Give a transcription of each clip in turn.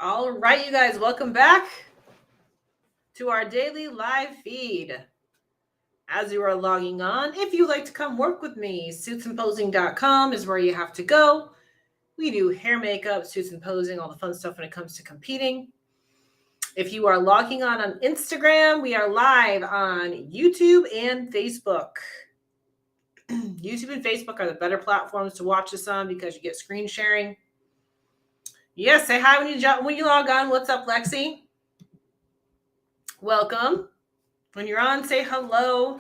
All right, you guys, welcome back to our daily live feed. As you are logging on, if you'd like to come work with me, suitsandposing.com is where you have to go. We do hair, makeup, suits and posing, all the fun stuff when it comes to competing. If you are logging on Instagram, we are live on YouTube and Facebook. YouTube and Facebook are the better platforms to watch us on because you get screen sharing. Yes, say hi when you log on. What's up, Lexi? Welcome. When you're on, say hello.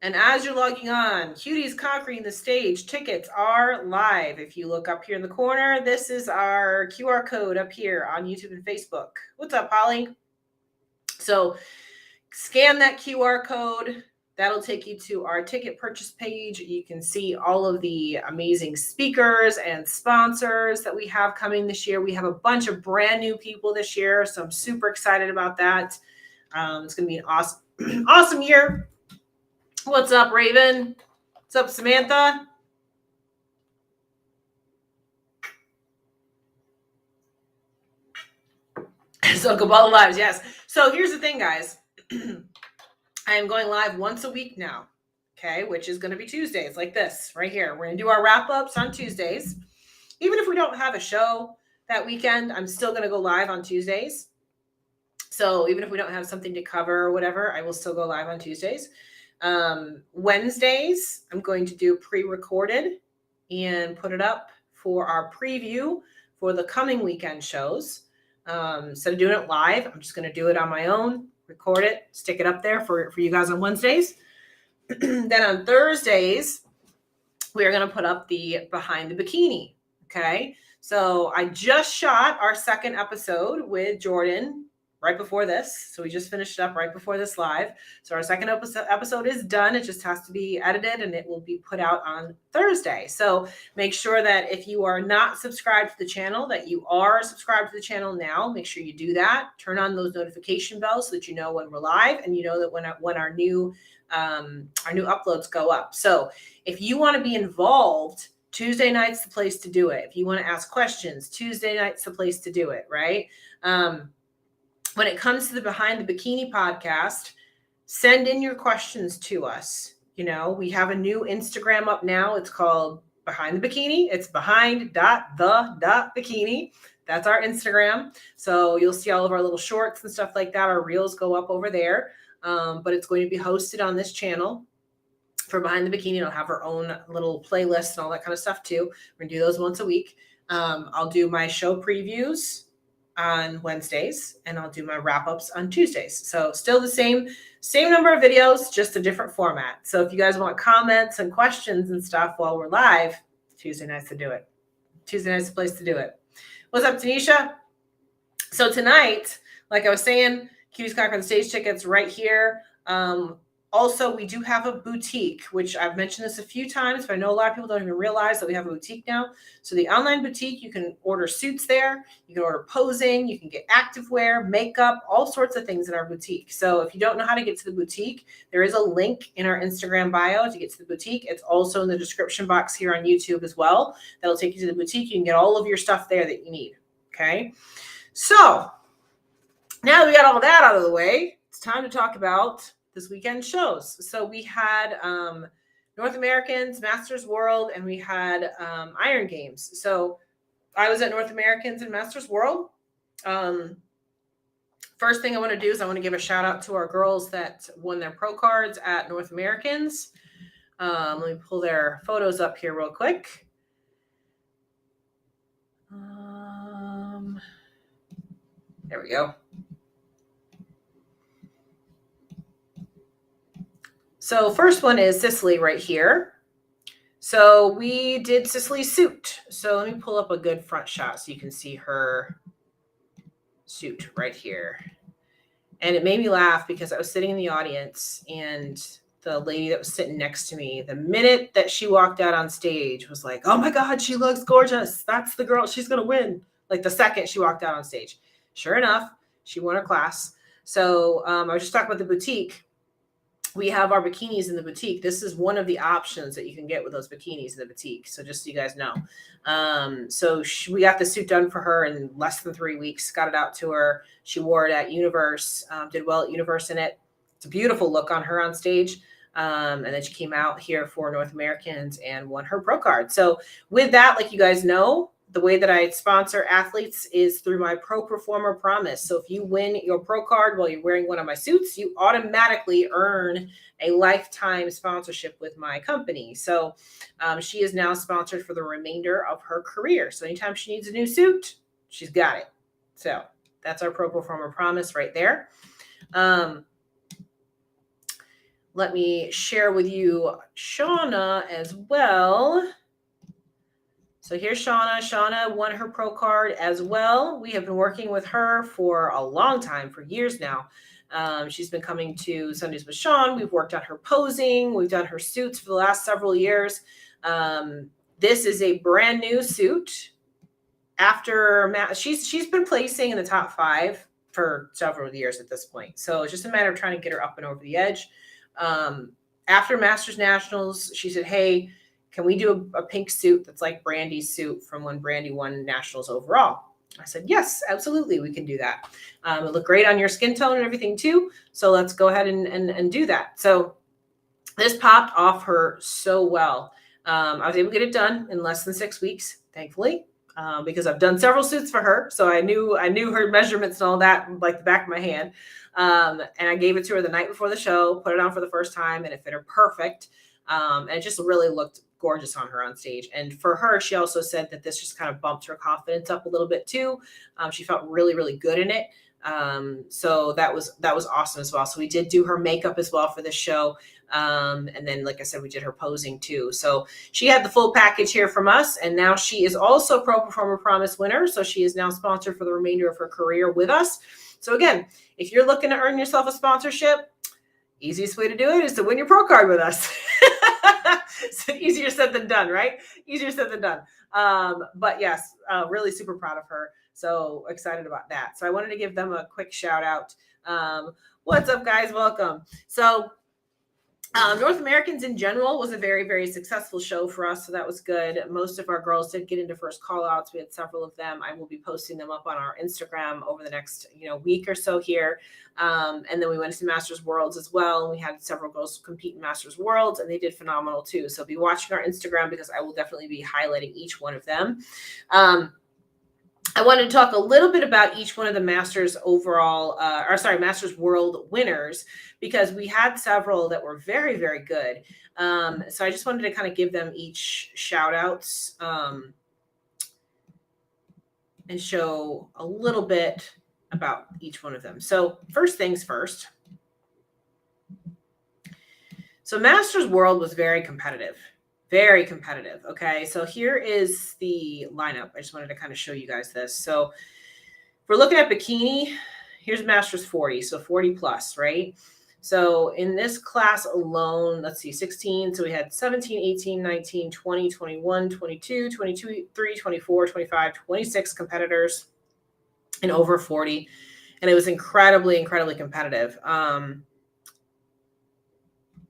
And as you're logging on, Cuties Conquering the Stage tickets are live. If you look up here in the corner, this is our QR code up here on YouTube and Facebook. What's up, Holly? So scan that QR code. That'll take you to our ticket purchase page. You can see all of the amazing speakers and sponsors that we have coming this year. We have a bunch of brand new people this year, so I'm super excited about that. It's going to be an awesome year. What's up, Raven? What's up, Samantha? So Kabbalah Lives, yes. So here's the thing, guys. I am going live once a week now, okay, which is going to be Tuesdays like this right here. We're going to do our wrap-ups on Tuesdays. Even if we don't have a show that weekend, I'm still going to go live on Tuesdays. So even if we don't have something to cover or whatever, I will still go live on Tuesdays. Wednesdays, I'm going to do pre-recorded and put it up for our preview for the coming weekend shows. Instead of doing it live, I'm just going to do it on my own, record it, stick it up there for you guys on Wednesdays. Then on Thursdays, we are going to put up the Behind the Bikini. Okay. So I just shot our second episode with Jordan right before this. So we just finished up right before this live. So our second episode is done. It just has to be edited and it will be put out on Thursday. So make sure that if you are not subscribed to the channel, that you are subscribed to the channel now. Make sure you do that. Turn on those notification bells so that you know when we're live and you know that when our new uploads go up. So if you want to be involved, Tuesday night's the place to do it. If you want to ask questions, Tuesday night's the place to do it, right? When it comes to the Behind the Bikini podcast, send in your questions to us. You know, we have a new Instagram up now. It's called Behind the Bikini. It's behind.the.bikini. That's our Instagram. So you'll see all of our little shorts and stuff like that. Our reels go up over there. But it's going to be hosted on this channel for Behind the Bikini. It'll have our own little playlist and all that kind of stuff too. We're going to do those once a week. I'll do my show previews on Wednesdays and I'll do my wrap-ups on Tuesdays. So still the same number of videos, just a different format. So if you guys want comments and questions and stuff while we're live, Tuesday night's to do it. Tuesday night's the place to do it. What's up, Tanisha? So tonight, like I was saying, Cuties Conquer the Stage tickets right here. Also, we do have a boutique, which I've mentioned this a few times, but I know a lot of people don't even realize that we have a boutique now. So the online boutique, you can order suits there. You can order posing. You can get activewear, makeup, all sorts of things in our boutique. So if you don't know how to get to the boutique, there is a link in our Instagram bio to get to the boutique. It's also in the description box here on YouTube as well. That'll take you to the boutique. You can get all of your stuff there that you need. Okay. So now that we got all that out of the way, it's time to talk about this weekend shows. So we had North Americans, Masters World, and we had Iron Games. So I was at North Americans and Masters World. First thing I want to do is I want to give a shout out to our girls that won their pro cards at North Americans. Let me pull their photos up here real quick. There we go. So first one is Cicely right here. So we did Cicely's suit. So let me pull up a good front shot so you can see her suit right here. And it made me laugh because I was sitting in the audience and the lady that was sitting next to me, the minute that she walked out on stage was like, oh my God, she looks gorgeous. That's the girl. She's going to win. Like the second she walked out on stage. Sure enough, she won her class. So I was just talking about the boutique. we have our bikinis in the boutique. This is one of the options that you can get with those bikinis in the boutique. So just so you guys know. We got the suit done for her in less than 3 weeks, got it out to her. She wore it at Universe, did well at Universe in it. It's a beautiful look on her on stage. And then she came out here for North Americans and won her pro card. So with that, like you guys know, the way that I sponsor athletes is through my Pro Performer Promise. So if you win your pro card while you're wearing one of my suits, you automatically earn a lifetime sponsorship with my company. So she is now sponsored for the remainder of her career. So anytime she needs a new suit, she's got it. So that's our Pro Performer Promise right there. Let me share with you Shauna as well. So here's Shauna. Shauna won her pro card as well. We have been working with her for a long time, for years now. She's been coming to Sundays with Sean. We've worked on her posing. We've done her suits for the last several years. This is a brand new suit. She's been placing in the top 5 for several years at this point. So it's just a matter of trying to get her up and over the edge. After Masters Nationals, she said, hey, can we do a pink suit that's like Brandy's suit from when Brandy won Nationals overall? I said, yes, absolutely, we can do that. It looked great on your skin tone and everything too. So let's go ahead and do that. So this popped off her so well. I was able to get it done in less than 6 weeks, thankfully, because I've done several suits for her. So I knew her measurements and all that like the back of my hand. And I gave it to her the night before the show, put it on for the first time, and it fit her perfect. And it just really looked gorgeous on her on stage. And for her, she also said that this just kind of bumped her confidence up a little bit too. She felt really, really good in it. So that was awesome as well. So we did do her makeup as well for this show. And then, like I said, we did her posing too. So she had the full package here from us. And now she is also Pro Performer Promise winner. So she is now sponsored for the remainder of her career with us. So again, if you're looking to earn yourself a sponsorship, easiest way to do it is to win your pro card with us. So easier said than done, right? Easier said than done. But yes, really super proud of her. So excited about that. So I wanted to give them a quick shout out. What's up, guys? Welcome. So North Americans in general was a very, very successful show for us. So that was good. Most of our girls did get into first call outs. We had several of them. I will be posting them up on our Instagram over the next, week or so here. And then we went to Masters Worlds as well. We had several girls compete in Masters Worlds and they did phenomenal too. So be watching our Instagram because I will definitely be highlighting each one of them. I wanted to talk a little bit about each one of the Masters overall, Masters World winners, because we had several that were very, very good. So I just wanted to kind of give them each shout outs and show a little bit about each one of them. So first things first. So Masters World was very competitive. Very competitive. Okay, so here is the lineup. I just wanted to kind of show you guys this. So if we're looking at bikini, here's Masters 40, so 40 plus, right? So in this class alone, let's see, 16. So we had 17, 18, 19, 20, 21, 22, 23, 24, 25, 26 competitors and over 40. And it was incredibly, incredibly competitive.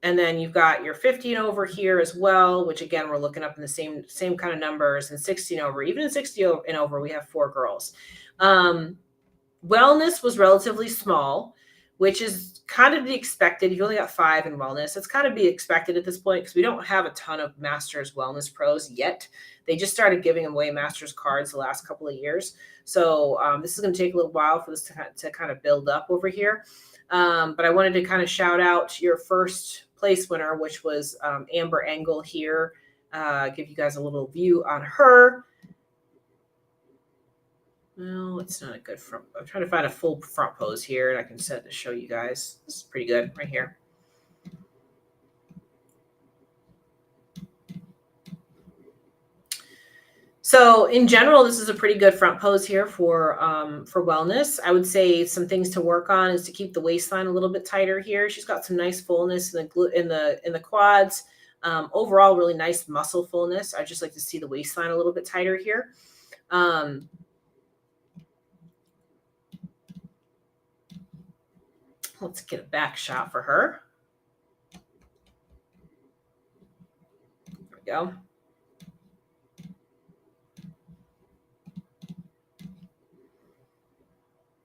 And then you've got your 15 over here as well, which again, we're looking up in the same kind of numbers, and 16 over. Even in 60 and over, we have 4 girls. Wellness was relatively small, which is kind of to be expected. You've only got 5 in wellness. It's kind of be expected at this point because we don't have a ton of Masters wellness pros yet. They just started giving away Masters cards the last couple of years. So this is going to take a little while for this to kind of build up over here. But I wanted to kind of shout out your first place winner, which was Amber Engel here. Give you guys a little view on her. No, it's not a good front. I'm trying to find a full front pose here, and I can set to show you guys. This is pretty good right here. So in general, this is a pretty good front pose here for wellness. I would say some things to work on is to keep the waistline a little bit tighter here. She's got some nice fullness in the quads. Overall, really nice muscle fullness. I just like to see the waistline a little bit tighter here. Let's get a back shot for her. go.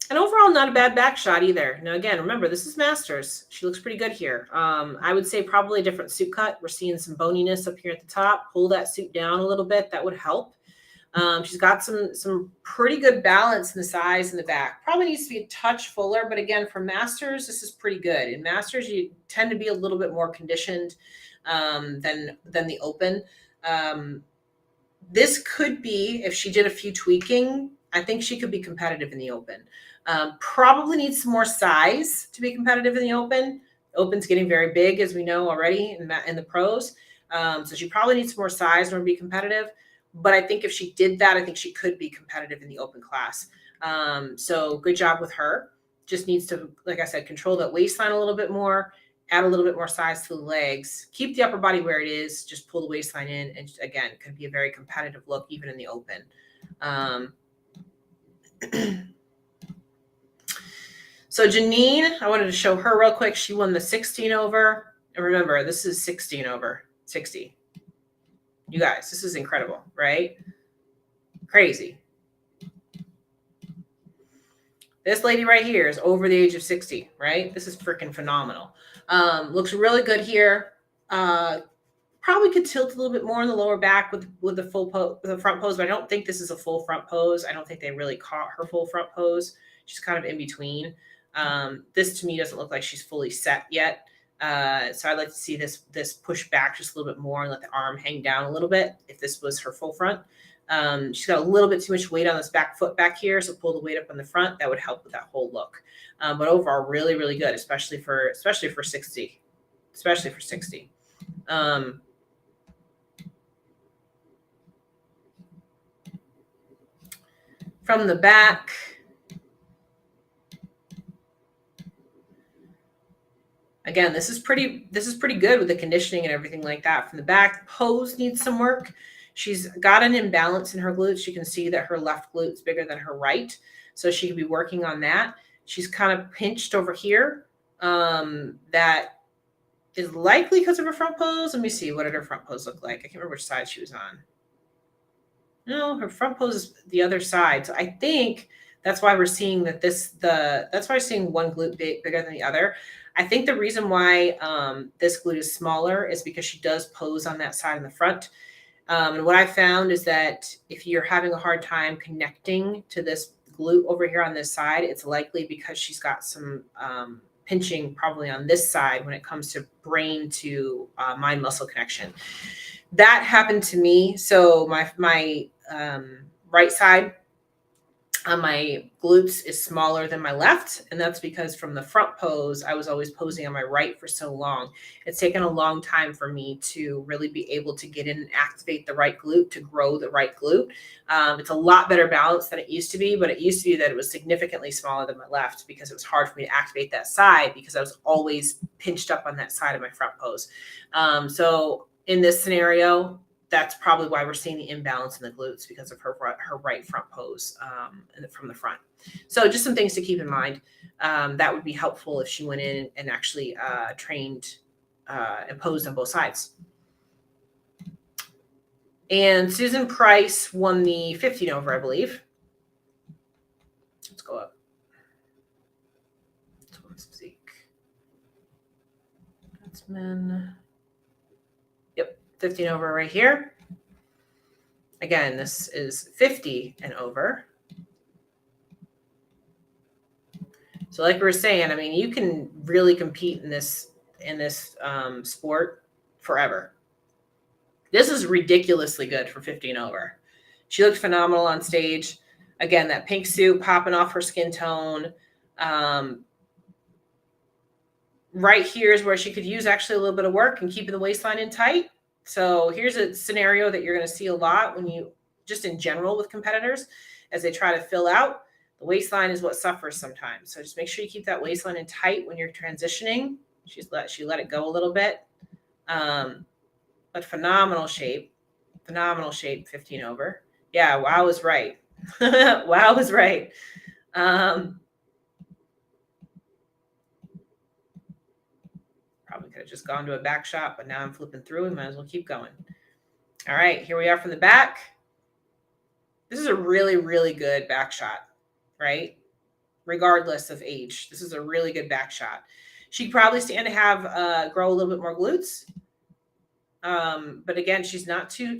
And overall, not a bad back shot either. Now, again, remember, this is Masters. She looks pretty good here. I would say probably a different suit cut. We're seeing some boniness up here at the top. Pull that suit down a little bit. That would help. She's got some pretty good balance in the size in the back. Probably needs to be a touch fuller, but again, for Masters, this is pretty good. In Masters, you tend to be a little bit more conditioned than the Open. This could be, if she did a few tweaking, I think she could be competitive in the Open. Probably needs some more size to be competitive in the Open. Open's getting very big, as we know already in the pros. So she probably needs some more size in order to be competitive. But I think if she did that, I think she could be competitive in the Open class. So good job with her. Just needs to, like I said, control that waistline a little bit more, add a little bit more size to the legs, keep the upper body where it is, just pull the waistline in. And again, could be a very competitive look even in the Open. So Janine, I wanted to show her real quick. She won the 16 over. And remember, this is 16 over 60. You guys, this is incredible, right? Crazy. This lady right here is over the age of 60, right? This is freaking phenomenal. Looks really good here. Probably could tilt a little bit more in the lower back with the full the front pose, but I don't think this is a full front pose. I don't think they really caught her full front pose. She's kind of in between. This to me doesn't look like she's fully set yet. So I'd like to see this push back just a little bit more and let the arm hang down a little bit if this was her full front. She's got a little bit too much weight on this back foot back here, so pull the weight up on the front. That would help with that whole look. But overall, really, really good, especially for 60. Especially for 60. From the back, again, this is pretty good with the conditioning and everything like that. From the back, pose needs some work. She's got an imbalance in her glutes. You can see that her left glute is bigger than her right, so she could be working on that. She's kind of pinched over here. That is likely because of her front pose. Let me see. What did her front pose look like? I can't remember which side she was on. No, her front pose is the other side. So I think that's why we're seeing that that's why we're seeing one glute bigger than the other. I think the reason why this glute is smaller is because she does pose on that side in the front. And what I found is that if you're having a hard time connecting to this glute over here on this side, it's likely because she's got some pinching probably on this side when it comes to brain to mind muscle connection. That happened to me. So my right side on my glutes is smaller than my left. And that's because from the front pose, I was always posing on my right for so long. It's taken a long time for me to really be able to get in and activate the right glute, to grow the right glute. It's a lot better balance than it used to be, but it used to be that it was significantly smaller than my left because it was hard for me to activate that side because I was always pinched up on that side of my front pose. So in this scenario, that's probably why we're seeing the imbalance in the glutes because of her right front pose from the front. So just some things to keep in mind. That would be helpful if she went in and actually trained and posed on both sides. And Susan Price won the 15 over, I believe. Let's go up. That's men. Yep, 15 over right here. Again, this is 50 and over. So like we were saying, I mean, you can really compete in this sport forever. This is ridiculously good for 50 and over. She looked phenomenal on stage. Again, that pink suit popping off her skin tone. Right here is where she could use actually a little bit of work and keeping the waistline in tight. So here's a scenario that you're going to see a lot when you, just in general with competitors, as they try to fill out. The waistline is what suffers sometimes. So just make sure you keep that waistline in tight when you're transitioning. She let it go a little bit. But phenomenal shape, 15 over. Yeah, wow is right. Wow is right. Probably could have just gone to a back shot, but now I'm flipping through and might as well keep going. All right, here we are from the back. This is a really, really good back shot, right? Regardless of age, this is a really good back shot. She could probably stand to have grow a little bit more glutes. But again, she's not too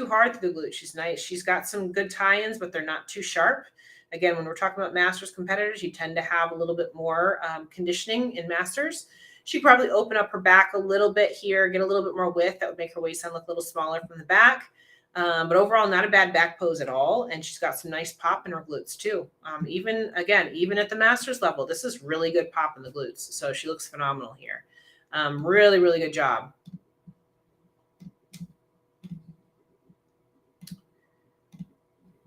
hard to the glutes. She's nice. She's got some good tie-ins, but they're not too sharp. Again, when we're talking about masters competitors, you tend to have a little bit more conditioning in masters. She'd probably open up her back a little bit here, get a little bit more width. That would make her waistline look a little smaller from the back. But overall, not a bad back pose at all. And she's got some nice pop in her glutes too. Even at the masters level, this is really good pop in the glutes. So she looks phenomenal here. Really, really good job.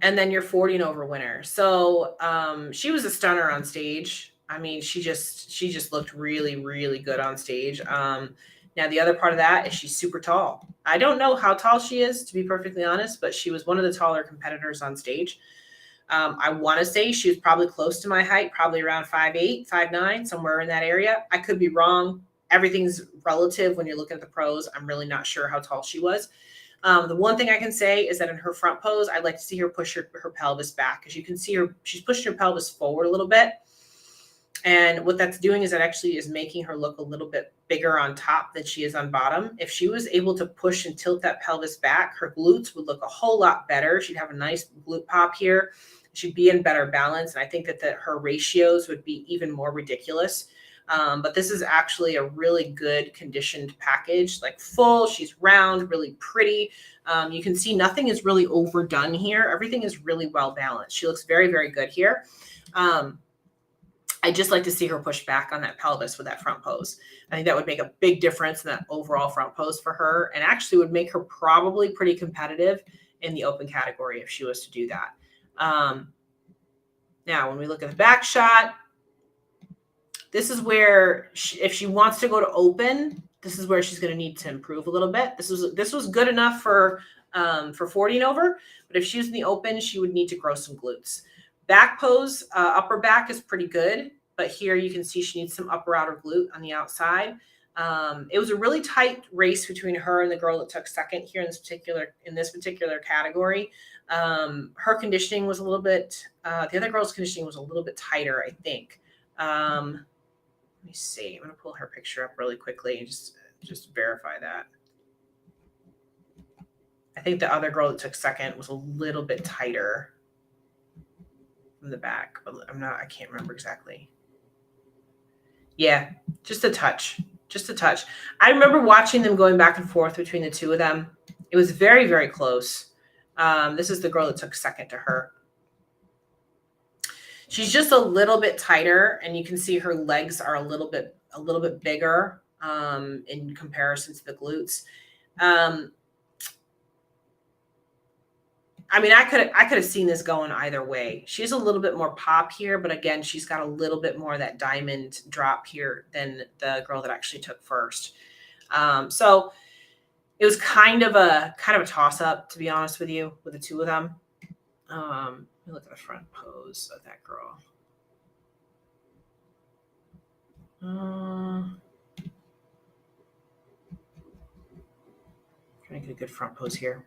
And then your 40 and over winner. So she was a stunner on stage. I mean, she just looked really, really good on stage. Now, the other part of that is she's super tall. I don't know how tall she is, to be perfectly honest, but she was one of the taller competitors on stage. I want to say she was probably close to my height, probably around 5'8", 5'9", somewhere in that area. I could be wrong. Everything's relative when you're looking at the pros. I'm really not sure how tall she was. The one thing I can say is that in her front pose, I'd like to see her push her pelvis back, because you can see she's pushing her pelvis forward a little bit. And what that's doing is that actually is making her look a little bit bigger on top than she is on bottom. If she was able to push and tilt that pelvis back, her glutes would look a whole lot better. She'd have a nice glute pop here. She'd be in better balance. And I think that her ratios would be even more ridiculous. But this is actually a really good conditioned package, like full. She's round, really pretty. You can see nothing is really overdone here. Everything is really well balanced. She looks very, very good here. I just like to see her push back on that pelvis with that front pose. I think that would make a big difference in that overall front pose for her, and actually would make her probably pretty competitive in the open category if she was to do that. Now, when we look at the back shot, this is where if she wants to go to open, this is where she's going to need to improve a little bit. This was good enough for 40 and over, but if she was in the open, she would need to grow some glutes. Back pose, upper back is pretty good, but here you can see she needs some upper outer glute on the outside. It was a really tight race between her and the girl that took second here in this particular category. Her conditioning was a little bit, the other girl's conditioning was a little bit tighter, I think. Let me see. I'm going to pull her picture up really quickly and just verify that. I think the other girl that took second was a little bit tighter from the back, but I can't remember exactly. Yeah, just a touch. I remember watching them going back and forth between the two of them. It was very, very close. This is the girl that took second to her. She's just a little bit tighter, and you can see her legs are a little bit bigger in comparison to the glutes. I mean, I could have seen this going either way. She's a little bit more pop here, but again, she's got a little bit more of that diamond drop here than the girl that actually took first. So it was kind of a toss up, to be honest with you, with the two of them. Let me look at the front pose of that girl. Trying to get a good front pose here.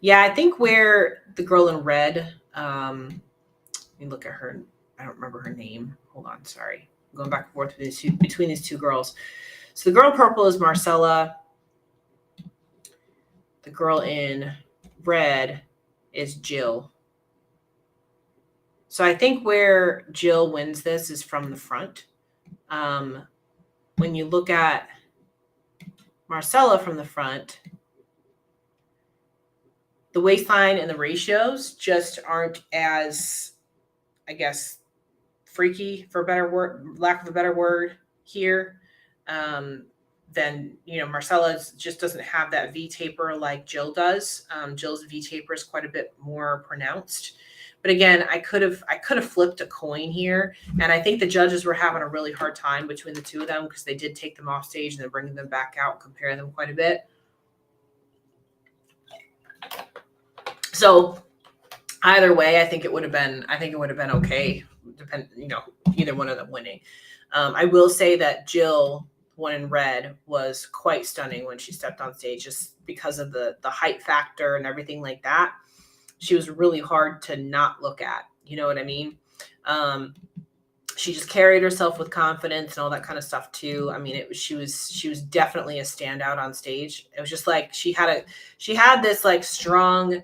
Yeah, I think where the girl in red, let me look at her. I don't remember her name. Hold on, sorry. I'm going back and forth between these two girls. So the girl in purple is Marcella. The girl in red is Jill. So I think where Jill wins this is from the front. When you look at Marcella from the front, the waistline and the ratios just aren't as, I guess, freaky, for a better word, lack of a better word here. Then, Marcella just doesn't have that V taper like Jill does. Jill's V taper is quite a bit more pronounced. But again, I could have flipped a coin here, and I think the judges were having a really hard time between the two of them, because they did take them off stage and then bring them back out, compare them quite a bit. So either way, I think it would have been okay. Either one of them winning. I will say that Jill one in red, was quite stunning when she stepped on stage, just because of the height factor and everything like that. She was really hard to not look at. You know what I mean? She just carried herself with confidence and all that kind of stuff too. I mean, she was definitely a standout on stage. It was just like she had this like strong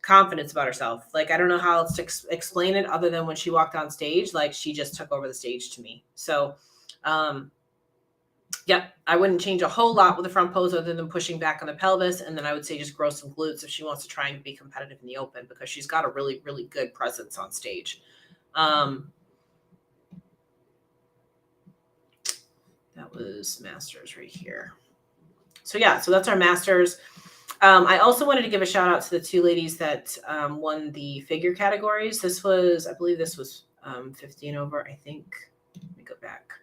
confidence about herself. Like, I don't know how else to explain it other than when she walked on stage, like she just took over the stage to me. So, yeah, I wouldn't change a whole lot with the front pose other than pushing back on the pelvis. And then I would say just grow some glutes if she wants to try and be competitive in the open, because she's got a really, really good presence on stage. That was masters right here. So yeah, so that's our masters. I also wanted to give a shout out to the two ladies that won the figure categories. This was, I believe this was 15 over, I think. Let me go back.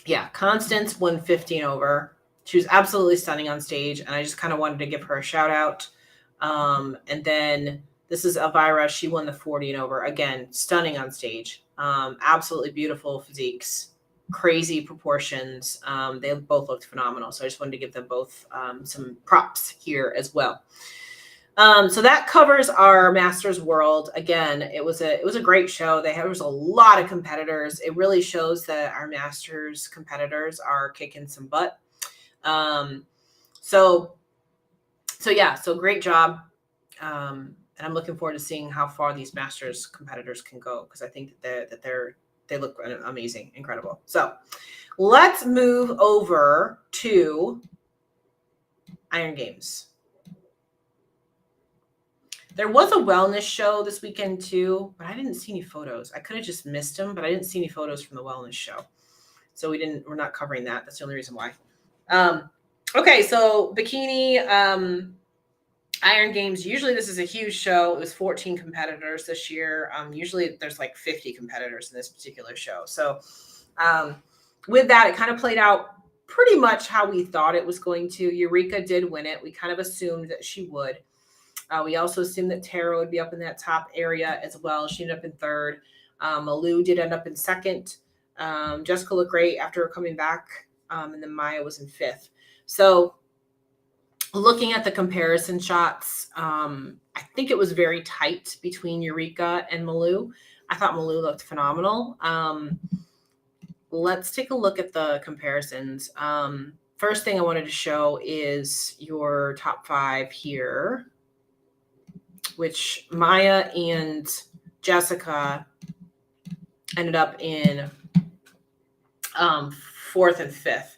Yeah, Constance won 15 over. She was absolutely stunning on stage, and I just kind of wanted to give her a shout out. And then this is Elvira. She won the 40 and over. Again, stunning on stage. Absolutely beautiful physiques, crazy proportions. They both looked phenomenal. So I just wanted to give them both some props here as well. So that covers our Masters World. Again, it was a great show. There was a lot of competitors. It really shows that our Masters competitors are kicking some butt. So great job. And I'm looking forward to seeing how far these Masters competitors can go, because I think that they look amazing, incredible. So let's move over to Iron Games. There was a wellness show this weekend too, but I didn't see any photos. I could have just missed them, but I didn't see any photos from the wellness show. So we're not covering that. That's the only reason why. Okay, so Bikini Iron Games. Usually this is a huge show. It was 14 competitors this year. Usually there's like 50 competitors in this particular show. So with that, it kind of played out pretty much how we thought it was going to. Eureka did win it. We kind of assumed that she would. We also assumed that Tara would be up in that top area as well. She ended up in third. Malou did end up in second. Jessica looked great after coming back. And then Maya was in fifth. So looking at the comparison shots, I think it was very tight between Eureka and Malou. I thought Malou looked phenomenal. Let's take a look at the comparisons. First thing I wanted to show is your top five here, which Maya and Jessica ended up in fourth and fifth.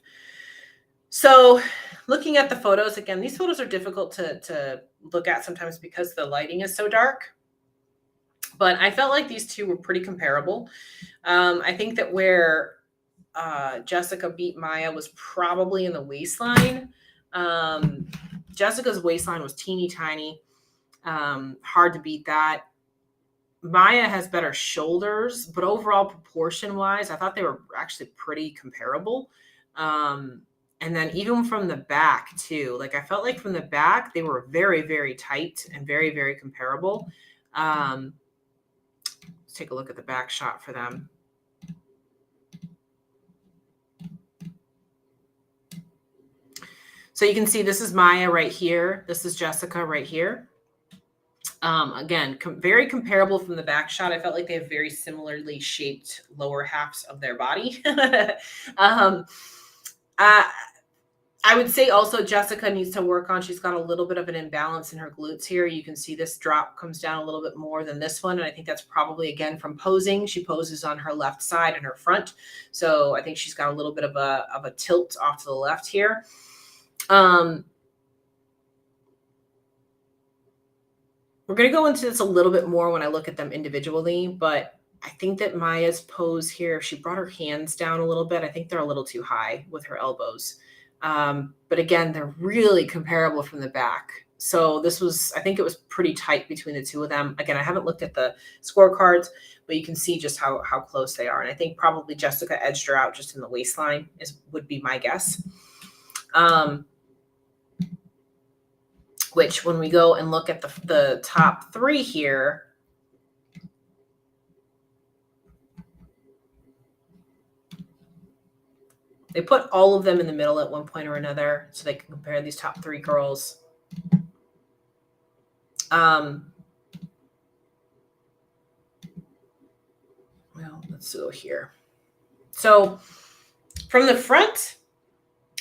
So looking at the photos, again, these photos are difficult to look at sometimes because the lighting is so dark. But I felt like these two were pretty comparable. I think that where Jessica beat Maya was probably in the waistline. Jessica's waistline was teeny tiny. Hard to beat that. Maya has better shoulders, but overall proportion wise, I thought they were actually pretty comparable. And then even from the back too, like I felt like from the back, they were very, very tight and very, very comparable. Let's take a look at the back shot for them. So you can see this is Maya right here. This is Jessica right here. Again, very comparable from the back shot. I felt like they have very similarly shaped lower halves of their body. I would say also Jessica needs to work on, she's got a little bit of an imbalance in her glutes here. You can see this drop comes down a little bit more than this one. And I think that's probably, again, from posing. She poses on her left side and her front. So I think she's got a little bit of a tilt off to the left here. We're going to go into this a little bit more when I look at them individually, but I think that Maya's pose here, if she brought her hands down a little bit, I think they're a little too high with her elbows. But again, they're really comparable from the back. So this was, I think it was pretty tight between the two of them. Again, I haven't looked at the scorecards, but you can see just how close they are. And I think probably Jessica edged her out just in the waistline would be my guess. Which when we go and look at the top three here, They put all of them in the middle at one point or another so they can compare these top 3 girls. Well, let's go here. So from the front,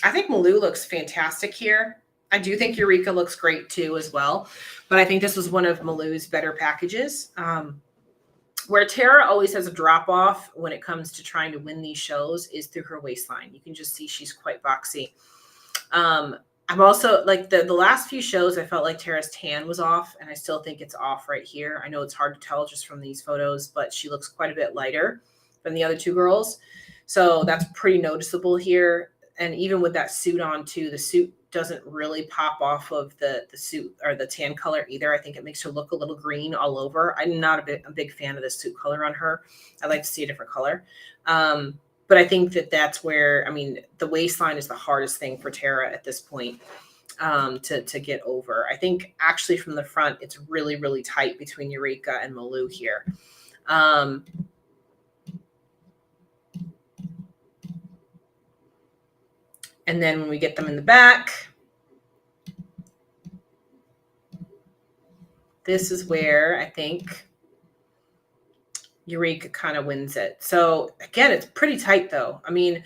I think Malou looks fantastic here. I do think Eureka looks great too as well. But I think this was one of Malou's better packages. Where Tara always has a drop off when it comes to trying to win these shows is through her waistline. You can just see she's quite boxy. I'm also like the last few shows, I felt like Tara's tan was off, and I still think it's off right here. I know it's hard to tell just from these photos, but she looks quite a bit lighter than the other 2 girls. So that's pretty noticeable here. And even with that suit on too, the suit doesn't really pop off of the suit or the tan color either. I think it makes her look a little green all over. I'm not a big fan of the suit color on her. I like to see a different color. But I think that's where, I mean, the waistline is the hardest thing for Tara at this point to get over. I think actually from the front, it's really, really tight between Eureka and Malou here. And then when we get them in the back, this is where I think Eureka kind of wins it. So again, it's pretty tight though. I mean,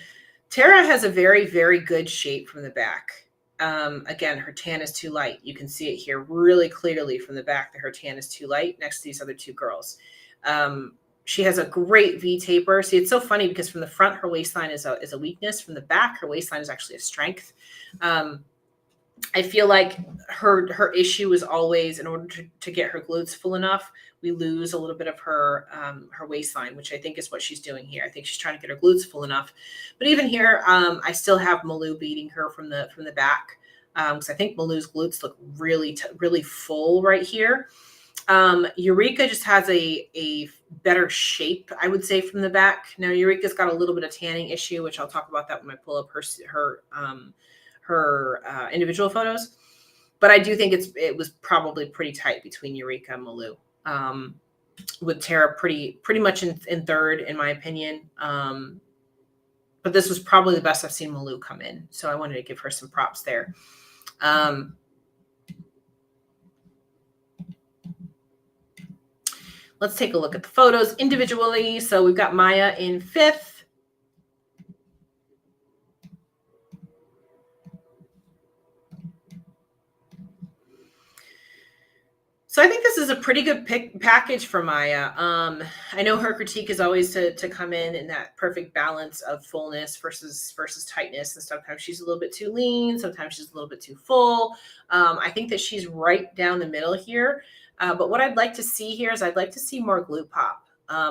Tara has a very, very good shape from the back. Again, her tan is too light. You can see it here really clearly from the back that her tan is too light next to these other 2 girls. She has a great V taper. See, it's so funny because from the front, her waistline is a weakness. From the back, her waistline is actually a strength. I feel like her issue is always in order to get her glutes full enough, we lose a little bit of her waistline, which I think is what she's doing here. I think she's trying to get her glutes full enough. But even here, I still have Malou beating her from the back because I think Malou's glutes look really full right here. Eureka just has a better shape, I would say, from the back. Now, Eureka's got a little bit of tanning issue, which I'll talk about that when I pull up her individual photos. But I do think it was probably pretty tight between Eureka and Malou. With Tara pretty much in third, in my opinion. But this was probably the best I've seen Malou come in. So I wanted to give her some props there. Let's take a look at the photos individually. So we've got Maya in 5th. So I think this is a pretty good package for Maya. I know her critique is always to come in that perfect balance of fullness versus tightness. And sometimes she's a little bit too lean. Sometimes she's a little bit too full. I think that she's right down the middle here. But what I'd like to see here is I'd like to see more glute pop.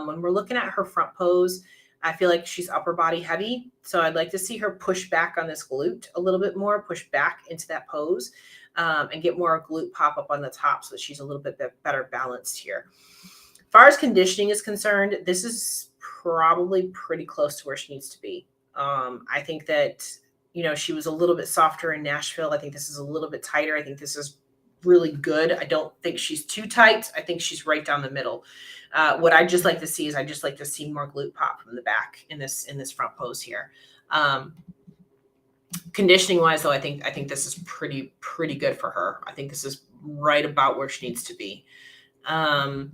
When we're looking at her front pose, I feel like she's upper body heavy. So I'd like to see her push back on this glute a little bit more, push back into that pose. And get more glute pop up on the top so that she's a little bit better balanced here. As far as conditioning is concerned, this is probably pretty close to where she needs to be. I think that, she was a little bit softer in Nashville. I think this is a little bit tighter. I think this is really good. I don't think she's too tight. I think she's right down the middle. What I just like to see is I just like to see more glute pop from the back in this front pose here. Conditioning wise, though, I think this is pretty good for her. I think this is right about where she needs to be. And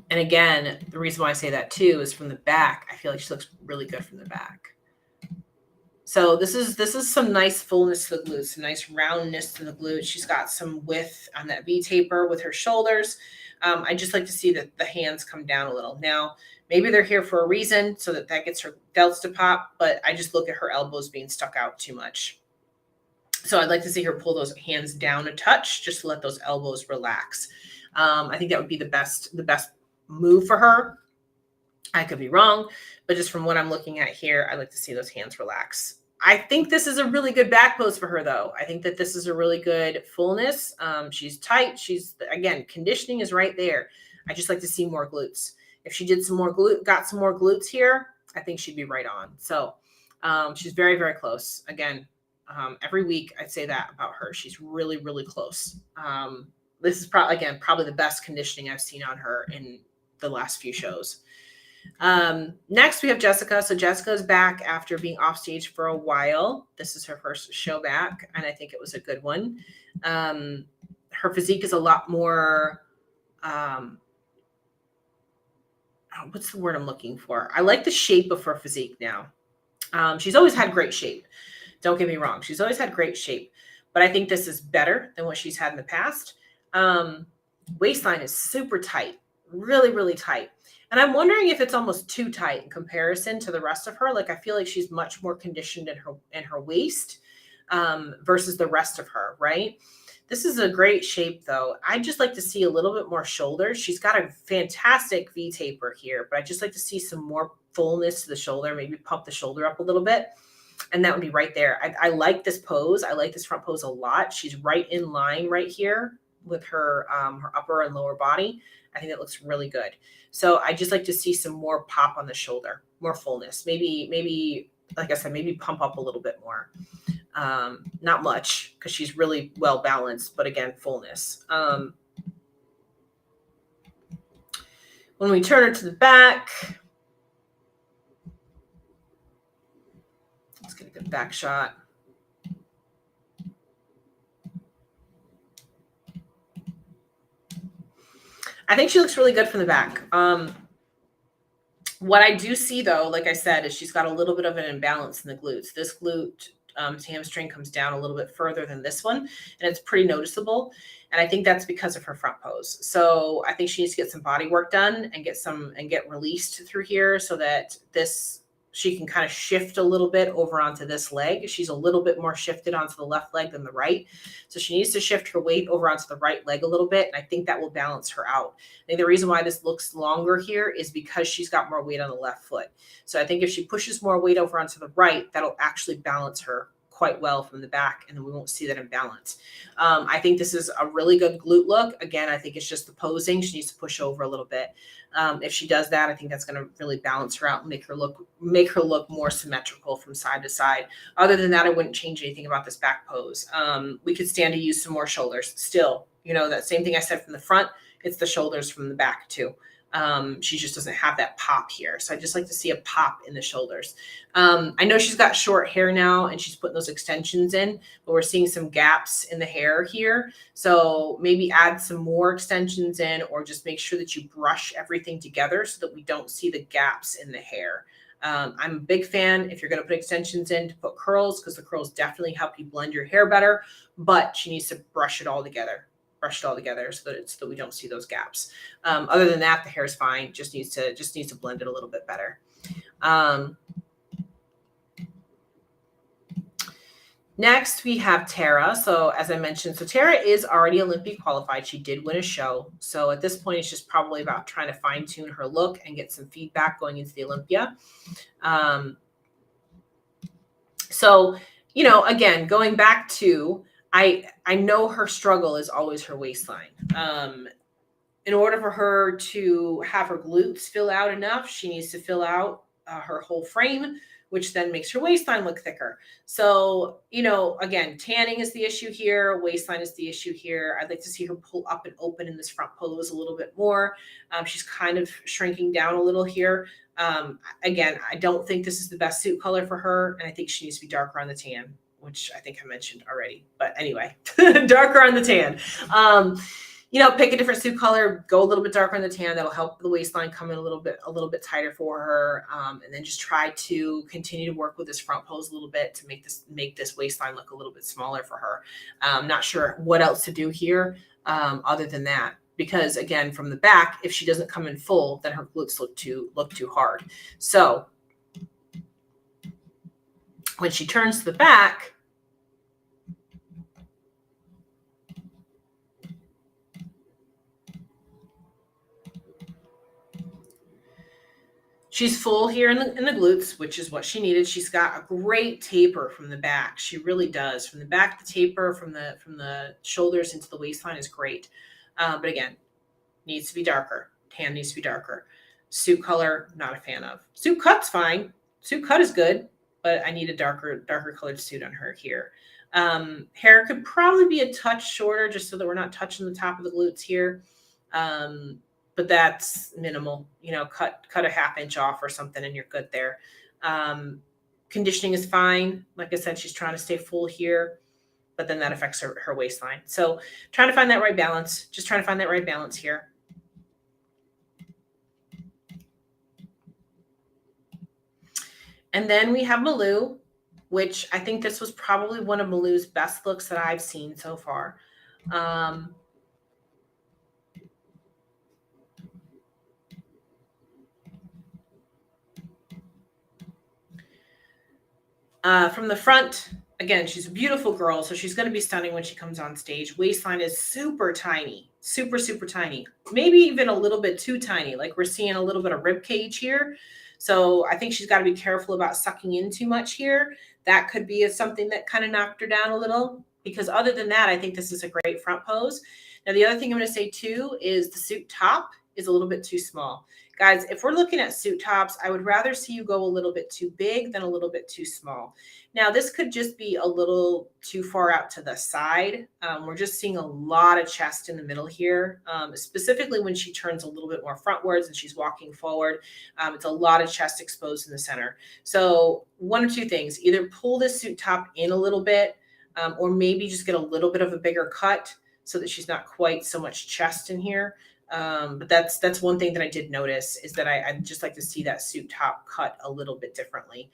again, the reason why I say that too is from the back. I feel like she looks really good from the back. So this is some nice fullness to the glutes, some nice roundness to the glutes. She's got some width on that V taper with her shoulders. I just like to see that the hands come down a little. Now, maybe they're here for a reason so that gets her delts to pop, but I just look at her elbows being stuck out too much. So I'd like to see her pull those hands down a touch just to let those elbows relax. I think that would be the best move for her. I could be wrong, but just from what I'm looking at here, I like to see those hands relax. I think this is a really good back pose for her, though. I think that this is a really good fullness. She's tight. Again, conditioning is right there. I just like to see more glutes. If she did got some more glutes here, I think she'd be right on. So she's very, very close. Again, every week I'd say that about her. She's really, really close. This is probably the best conditioning I've seen on her in the last few shows. Next we have Jessica. So Jessica's back after being off stage for a while. This is her first show back, and I think it was a good one. Her physique is a lot more, what's the word I'm looking for? I like the shape of her physique now. She's always had great shape. Don't get me wrong. She's always had great shape, but I think this is better than what she's had in the past. Waistline is super tight, really, really tight. And I'm wondering if it's almost too tight in comparison to the rest of her. Like, I feel like she's much more conditioned in her waist versus the rest of her, right? This is a great shape, though. I'd just like to see a little bit more shoulders. She's got a fantastic V taper here, but I'd just like to see some more fullness to the shoulder, maybe pump the shoulder up a little bit. And that would be right there. I like this pose. I like this front pose a lot. She's right in line right here with her her upper and lower body. I think that looks really good. So I just like to see some more pop on the shoulder, more fullness. Maybe like I said, maybe pump up a little bit more. Not much because she's really well balanced, but again, fullness. When we turn her to the back, let's get a good back shot. I think she looks really good from the back. What I do see, though, like I said, is she's got a little bit of an imbalance in the glutes. This glute hamstring comes down a little bit further than this one, and it's pretty noticeable. And I think that's because of her front pose. So I think she needs to get some body work done and get released through here so that she can kind of shift a little bit over onto this leg. She's a little bit more shifted onto the left leg than the right. So she needs to shift her weight over onto the right leg a little bit. And I think that will balance her out. I think the reason why this looks longer here is because she's got more weight on the left foot. So I think if she pushes more weight over onto the right, that'll actually balance her quite well from the back, and then we won't see that imbalance. I think this is a really good glute look. Again, I think it's just the posing. She needs to push over a little bit. If she does that, I think that's going to really balance her out and make her look more symmetrical from side to side. Other than that, I wouldn't change anything about this back pose. We could stand to use some more shoulders. Still, that same thing I said from the front, it's the shoulders from the back too. She just doesn't have that pop here. So I just like to see a pop in the shoulders. I know she's got short hair now and she's putting those extensions in, but we're seeing some gaps in the hair here. So maybe add some more extensions in, or just make sure that you brush everything together so that we don't see the gaps in the hair. I'm a big fan, if you're going to put extensions in, to put curls, because the curls definitely help you blend your hair better, but she needs to brush it all together so that we don't see those gaps. Other than that, the hair is fine. Just needs to blend it a little bit better. Next, we have Tara. So as I mentioned, Tara is already Olympia qualified. She did win a show. So at this point, it's just probably about trying to fine tune her look and get some feedback going into the Olympia. So, again, going back to, I know her struggle is always her waistline. In order for her to have her glutes fill out enough, she needs to fill out her whole frame, which then makes her waistline look thicker. So, again, tanning is the issue here. Waistline is the issue here. I'd like to see her pull up and open in this front pose a little bit more. She's kind of shrinking down a little here. Again, I don't think this is the best suit color for her, and I think she needs to be darker on the tan, which I think I mentioned already. But anyway, darker on the tan. Pick a different suit color, go a little bit darker on the tan. That'll help the waistline come in a little bit tighter for her. And then just try to continue to work with this front pose a little bit to make this waistline look a little bit smaller for her. I'm not sure what else to do here other than that. Because again, from the back, if she doesn't come in full, then her glutes look too hard. So when she turns to the back, she's full here in the glutes, which is what she needed. She's got a great taper from the back. She really does. From the back, the taper from the shoulders into the waistline is great. But again, needs to be darker. Tan needs to be darker. Suit color, not a fan of. Suit cut's fine. Suit cut is good, but I need a darker colored suit on her here. Hair could probably be a touch shorter just so that we're not touching the top of the glutes here. but that's minimal. You know, cut a half inch off or something and you're good there. Conditioning is fine. Like I said, she's trying to stay full here, but then that affects her waistline. So trying to find that right balance, just trying to find that right balance here. And then we have Malou, which I think this was probably one of Malou's best looks that I've seen so far. From the front, again, she's a beautiful girl, so she's going to be stunning when she comes on stage. Waistline is super tiny, super, super tiny, maybe even a little bit too tiny. Like we're seeing a little bit of rib cage here. So I think she's got to be careful about sucking in too much here. That could be something that kind of knocked her down a little, because other than that, I think this is a great front pose. Now, the other thing I'm going to say too is the suit top is a little bit too small. Guys, if we're looking at suit tops, I would rather see you go a little bit too big than a little bit too small. Now, this could just be a little too far out to the side. We're just seeing a lot of chest in the middle here, specifically when she turns a little bit more frontwards and she's walking forward. It's a lot of chest exposed in the center. So one of two things, either pull this suit top in a little bit, or maybe just get a little bit of a bigger cut so that she's not quite so much chest in here. But that's one thing that I did notice, is that I'd just like to see that suit top cut a little bit differently.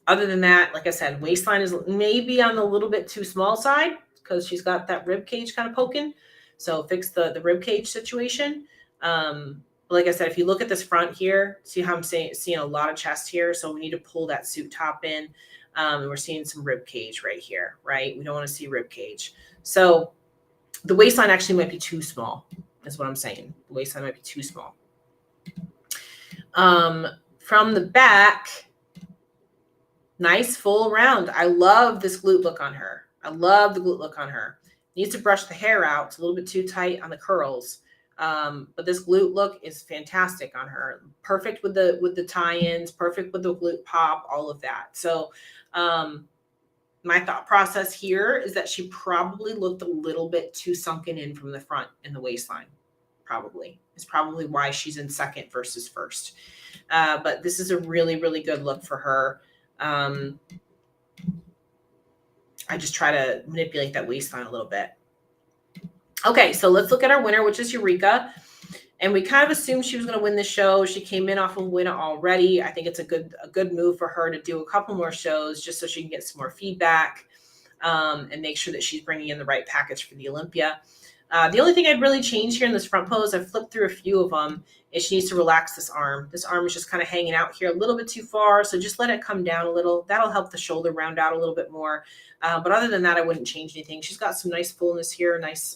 Other than that, like I said, waistline is maybe on the little bit too small side because she's got that rib cage kind of poking. So fix the rib cage situation. Like I said, if you look at this front here, see how I'm seeing a lot of chest here. So we need to pull that suit top in. And we're seeing some rib cage right here, right? We don't want to see rib cage. So the waistline actually might be too small, is what I'm saying. The waistline might be too small. From the back, nice full round. I love this glute look on her. I love the glute look on her. Needs to brush the hair out. It's a little bit too tight on the curls. But this glute look is fantastic on her. Perfect with the tie-ins, perfect with the glute pop, all of that. So my thought process here is that she probably looked a little bit too sunken in from the front in the waistline. It's probably why she's in second versus first. But this is a really, really good look for her. I just try to manipulate that waistline a little bit. Okay, so let's look at our winner, which is Eureka. And we kind of assumed she was going to win the show. She came in off of winner already. I think it's a good move for her to do a couple more shows just so she can get some more feedback and make sure that she's bringing in the right package for the Olympia. The only thing I'd really change here in this front pose, I've flipped through a few of them, is she needs to relax this arm. This arm is just kind of hanging out here a little bit too far, so just let it come down a little. That'll help the shoulder round out a little bit more. But other than that, I wouldn't change anything. She's got some nice fullness here, nice.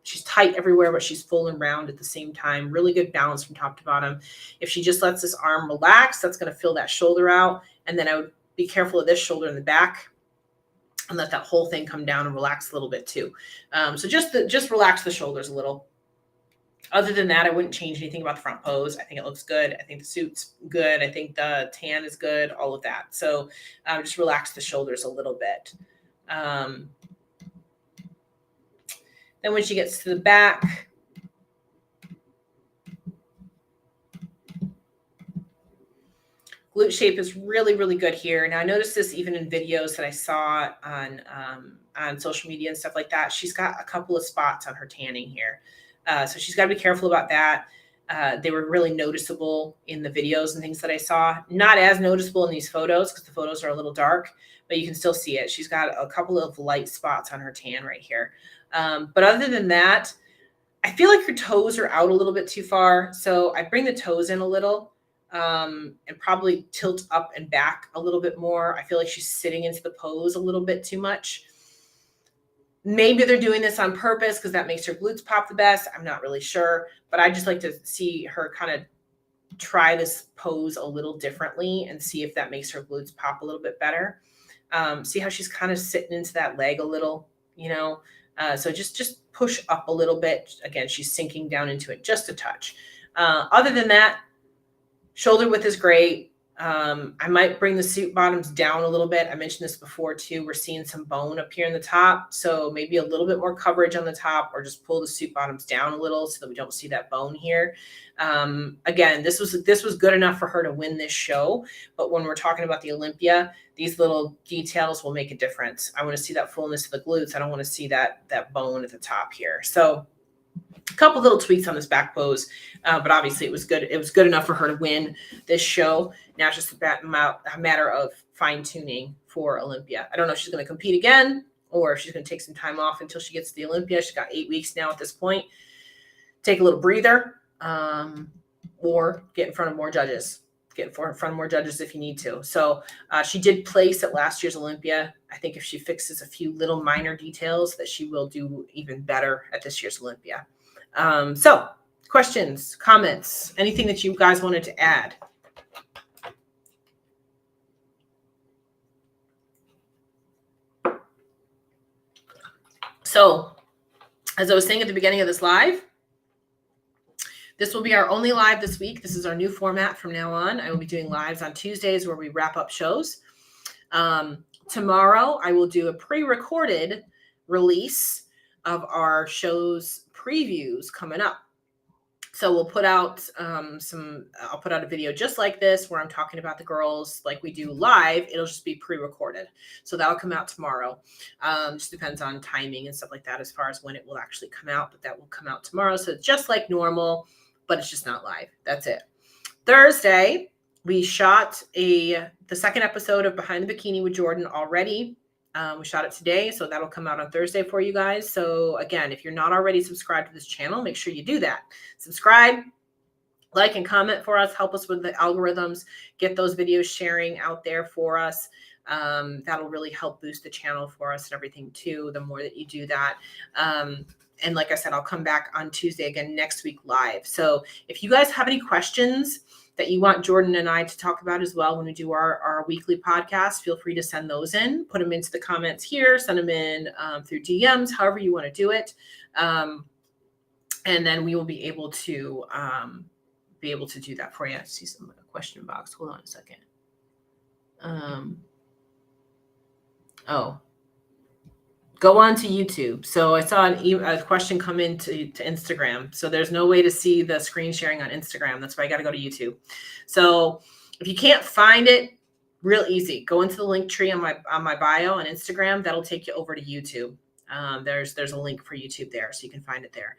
She's tight everywhere, but she's full and round at the same time. Really good balance from top to bottom. If she just lets this arm relax, that's going to fill that shoulder out. And then I would be careful of this shoulder in the back and let that whole thing come down and relax a little bit too. So just relax the shoulders a little. Other than that, I wouldn't change anything about the front pose. I think it looks good. I think the suit's good. I think the tan is good, all of that. So just relax the shoulders a little bit. Then when she gets to the back, glute shape is really, really good here. Now I noticed this even in videos that I saw on social media and stuff like that. She's got a couple of spots on her tanning here. So she's got to be careful about that. They were really noticeable in the videos and things that I saw. Not as noticeable in these photos because the photos are a little dark, but you can still see it. She's got a couple of light spots on her tan right here. But other than that, I feel like her toes are out a little bit too far. So I bring the toes in a little and probably tilt up and back a little bit more. I feel like she's sitting into the pose a little bit too much. Maybe they're doing this on purpose because that makes her glutes pop the best. I'm not really sure, but I just like to see her kind of try this pose a little differently and see if that makes her glutes pop a little bit better. See how she's kind of sitting into that leg a little, you know? So just push up a little bit. Again, she's sinking down into it just a touch. Other than that, shoulder width is great. I might bring the suit bottoms down a little bit. I mentioned this before too. We're seeing some bone up here in the top. So maybe a little bit more coverage on the top, or just pull the suit bottoms down a little so that we don't see that bone here. Again, this was good enough for her to win this show. But when we're talking about the Olympia, these little details will make a difference. I want to see that fullness of the glutes. I don't want to see that bone at the top here. So a couple little tweaks on this back pose, but obviously it was good. It was good enough for her to win this show. Now it's just a matter of fine tuning for Olympia. I don't know if she's going to compete again or if she's going to take some time off until she gets to the Olympia. She's got 8 weeks now at this point. Take a little breather, or get in front of more judges. Get in front of more judges if you need to. So she did place at last year's Olympia. I think if she fixes a few little minor details, that she will do even better at this year's Olympia. So questions, comments, anything that you guys wanted to add? So as I was saying at the beginning of this live, this will be our only live this week. This is our new format from now on. I will be doing lives on Tuesdays where we wrap up shows. Tomorrow I will do a pre-recorded release of our show's previews coming up. So we'll put out I'll put out a video just like this where I'm talking about the girls like we do live. It'll just be pre-recorded. So that'll come out tomorrow. Just depends on timing and stuff like that as far as when it will actually come out, but that will come out tomorrow. So it's just like normal, but it's just not live. That's it. Thursday, we shot the second episode of Behind the Bikini with Jordan already. We shot it today, so that'll come out on Thursday for you guys. So again, if you're not already subscribed to this channel, make sure you do that. Subscribe, like, and comment for us. Help us with the algorithms. Get those videos sharing out there for us. That'll really help boost the channel for us and everything too, the more that you do that. And like I said, I'll come back on Tuesday again next week live. So if you guys have any questions that you want Jordan and I to talk about as well when we do our weekly podcast, feel free to send those in, put them into the comments here, send them in through DMs, however you want to do it. And then we will be able to do that for you. I see some question box. Hold on a second. Go on to YouTube. So I saw a question come in to Instagram. So there's no way to see the screen sharing on Instagram. That's why I got to go to YouTube. So if you can't find it, real easy. Go into the link tree on my bio on Instagram. That'll take you over to YouTube. There's a link for YouTube there, so you can find it there.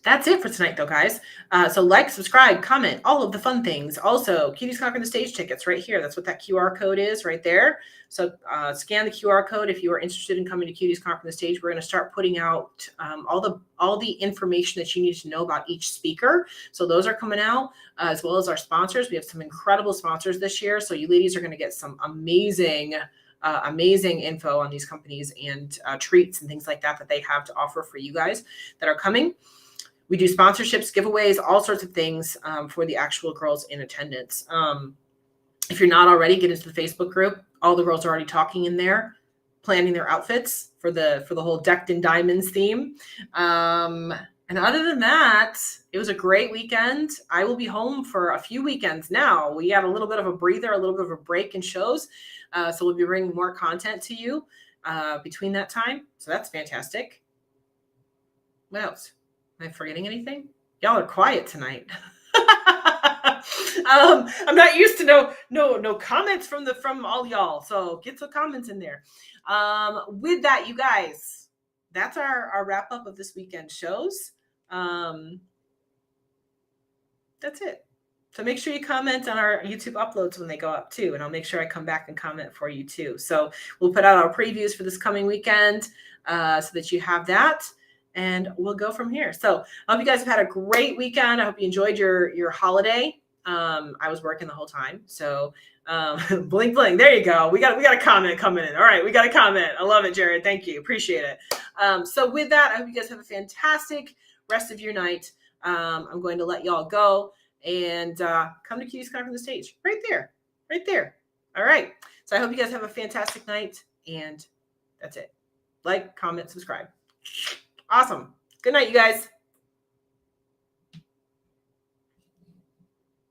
That's it for tonight, though, guys. So like, subscribe, comment, all of the fun things. Also, Cuties Conquer the Stage tickets right here. That's what that QR code is right there. So scan the QR code if you are interested in coming to Cuties Conquer the Stage. We're going to start putting out all the information that you need to know about each speaker. So those are coming out, as well as our sponsors. We have some incredible sponsors this year. So you ladies are going to get some amazing info on these companies and treats and things like that they have to offer for you guys that are coming. We do sponsorships, giveaways, all sorts of things for the actual girls in attendance. If you're not already, get into the Facebook group. All the girls are already talking in there, planning their outfits for the whole Decked in Diamonds theme. And other than that, it was a great weekend. I will be home for a few weekends now. We had a little bit of a breather, a little bit of a break in shows. So we'll be bringing more content to you between that time. So that's fantastic. What else? Am I forgetting anything? Y'all are quiet tonight. I'm not used to no comments from all y'all. So get some comments in there. With that, you guys, that's our wrap up of this weekend shows. That's it. So make sure you comment on our YouTube uploads when they go up too. And I'll make sure I come back and comment for you too. So we'll put out our previews for this coming weekend so that you have that. And we'll go from here. So I hope you guys have had a great weekend. I hope you enjoyed your holiday. I was working the whole time. So blink, blink. There you go. We got a comment coming in. All right. We got a comment. I love it, Jared. Thank you. Appreciate it. So with that, I hope you guys have a fantastic rest of your night. I'm going to let y'all go and come to Cuties Conquer the Stage right there. All right. So I hope you guys have a fantastic night. And that's it. Like, comment, subscribe. Awesome. Good night, you guys.